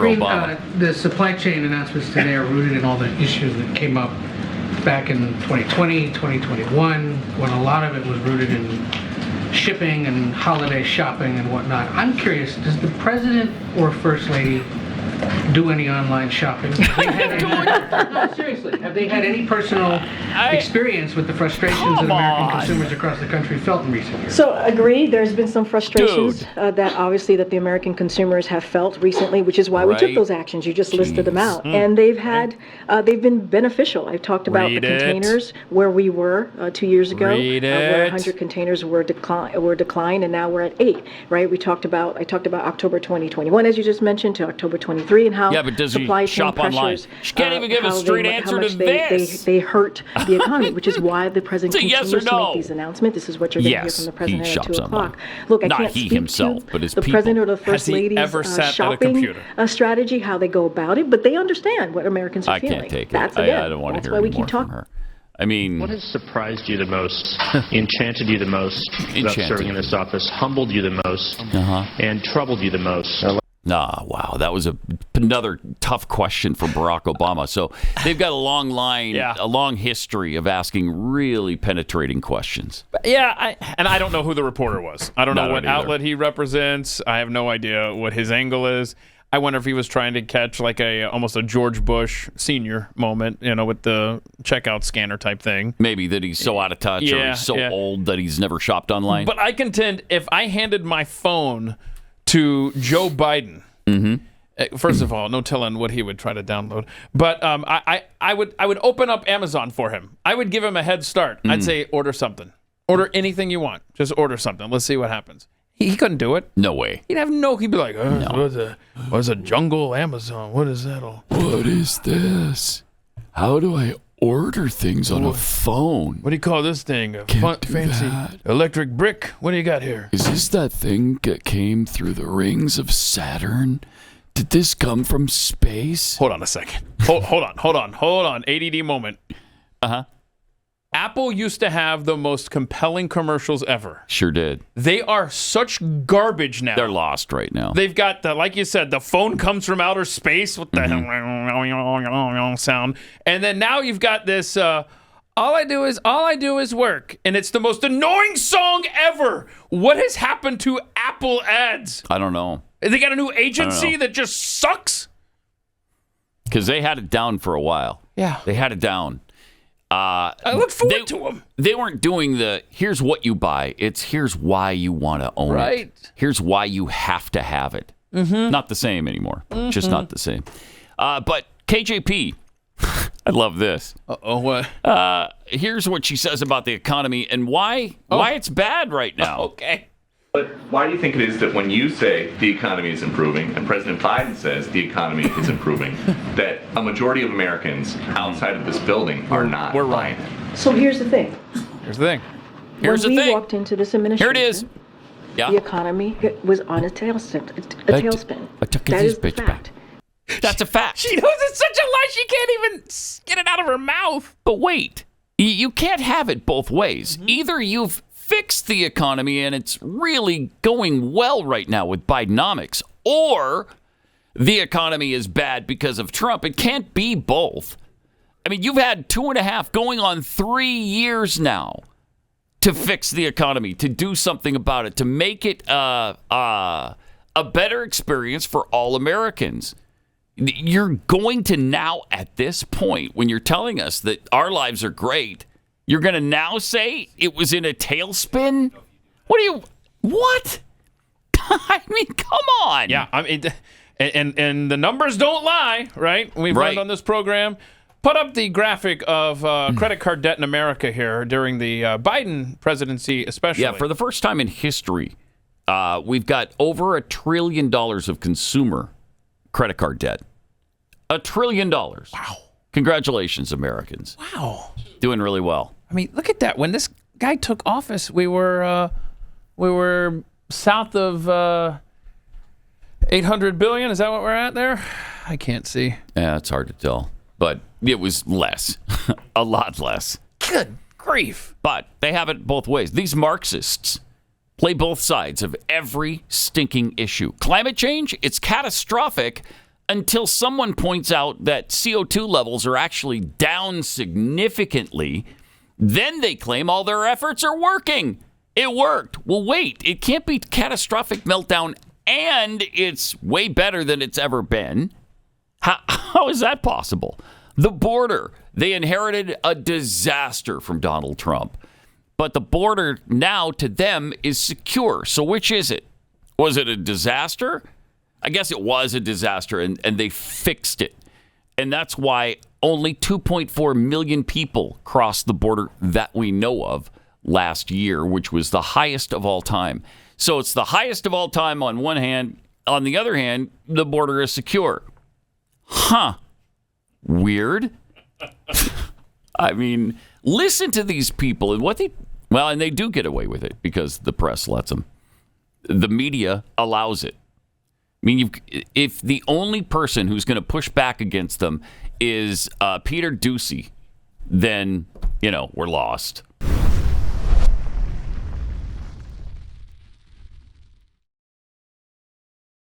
Obama. The supply chain announcements today are rooted in all the issues that came up back in 2020, 2021, when a lot of it was rooted in shipping and holiday shopping and whatnot. I'm curious, does the president or first lady do any online shopping? No, seriously, have they had any personal experience with the frustrations that American consumers across the country felt in recent years? So, agree. There's been some frustrations that obviously that the American consumers have felt recently, which is why we took those actions. You just listed them out, and they've been beneficial. I've talked about the containers where we were 2 years ago, where 100 containers were declined, and now we're at 8. Right? I talked about October 2021, as you just mentioned, to October 23, and how but does supply he chain shop pressures, online? She can't even give a straight answer to this. They hurt the economy, which is why the president yes continues or to no? make these announcements. This is what you're going to hear from the president at 2 o'clock. Online. Look, I Not can't he speak himself, to but his the people. president or the first lady's ever sat shopping at a computer? Strategy, how they go about it, but they understand what Americans are feeling. I can't take it. That's I don't want to hear why we any more keep from talking. her. I mean, what has surprised you the most, enchanted you the most about serving in this office, humbled you the most, and troubled you the most? Wow, that was another tough question for Barack Obama. So they've got a long line, a long history of asking really penetrating questions. Yeah, I don't know who the reporter was. I don't know what outlet he represents. I have no idea what his angle is. I wonder if he was trying to catch like almost a George Bush Sr. moment, with the checkout scanner type thing. Maybe that he's so out of touch or he's so old that he's never shopped online. But I contend if I handed my phone to Joe Biden, first of all, no telling what he would try to download. But I would open up Amazon for him. I would give him a head start. I'd say, order something. Order anything you want. Just order something. Let's see what happens. He couldn't do it. No way. He'd be like, what's a jungle Amazon? What is that all? What is this? How do I order things on a phone? What do you call this thing? Fancy electric brick? What do you got here? Is this that thing that came through the rings of Saturn? Did this come from space? Hold on a second. Hold on. ADD moment. Apple used to have the most compelling commercials ever. Sure did. They are such garbage now. They're lost right now. They've got like you said, the phone comes from outer space with the sound, and then now you've got this. All I do is work, and it's the most annoying song ever. What has happened to Apple ads? I don't know. They got a new agency that just sucks. Because they had it down for a while. Yeah, they had it down. I look forward to them. They weren't doing here's what you buy. It's here's why you want to own it. Here's why you have to have it. Not the same anymore. Just not the same. But KJP, I love this. What? Here's what she says about the economy and why it's bad right now. Okay. But why do you think it is that when you say the economy is improving and President Biden says the economy is improving, that a majority of Americans outside of this building are not buying it? So here's the thing. When we walked into this administration, here it is. Yeah. The economy was on a tailspin. That is the fact. That's a fact. She knows it's such a lie. She can't even get it out of her mouth. But wait, you can't have it both ways. Either you've fixed the economy and it's really going well right now with Bidenomics, or the economy is bad because of Trump. It can't be both. I mean, you've had 2.5 going on 3 years now to fix the economy, to do something about it, to make it a better experience for all Americans. You're going to now, at this point, when you're telling us that our lives are great, you're going to now say it was in a tailspin? What? I mean, come on. Yeah, I mean, and the numbers don't lie, right? We've learned on this program. Put up the graphic of credit card debt in America here during the Biden presidency, especially. Yeah, for the first time in history, we've got over $1 trillion of consumer credit card debt. $1 trillion. Wow. Congratulations, Americans. Wow. Doing really well. I mean, look at that. When this guy took office, we were south of 800 billion. Is that what we're at there? I can't see. Yeah, it's hard to tell. But it was less. A lot less. Good grief. But they have it both ways. These Marxists play both sides of every stinking issue. Climate change, it's catastrophic until someone points out that CO2 levels are actually down significantly. Then they claim all their efforts are working. It worked. Well, wait, it can't be catastrophic meltdown and it's way better than it's ever been. How is that possible? The border, they inherited a disaster from Donald Trump. But the border now to them is secure. So which is it? Was it a disaster? I guess it was a disaster, and they fixed it. And that's why only 2.4 million people crossed the border that we know of last year, which was the highest of all time. So it's the highest of all time on one hand. On the other hand, the border is secure. Huh. Weird. I mean, listen to these people and what they... Well, and they do get away with it because the press lets them. The media allows it. I mean, if the only person who's going to push back against them is Peter Doocy, then, we're lost.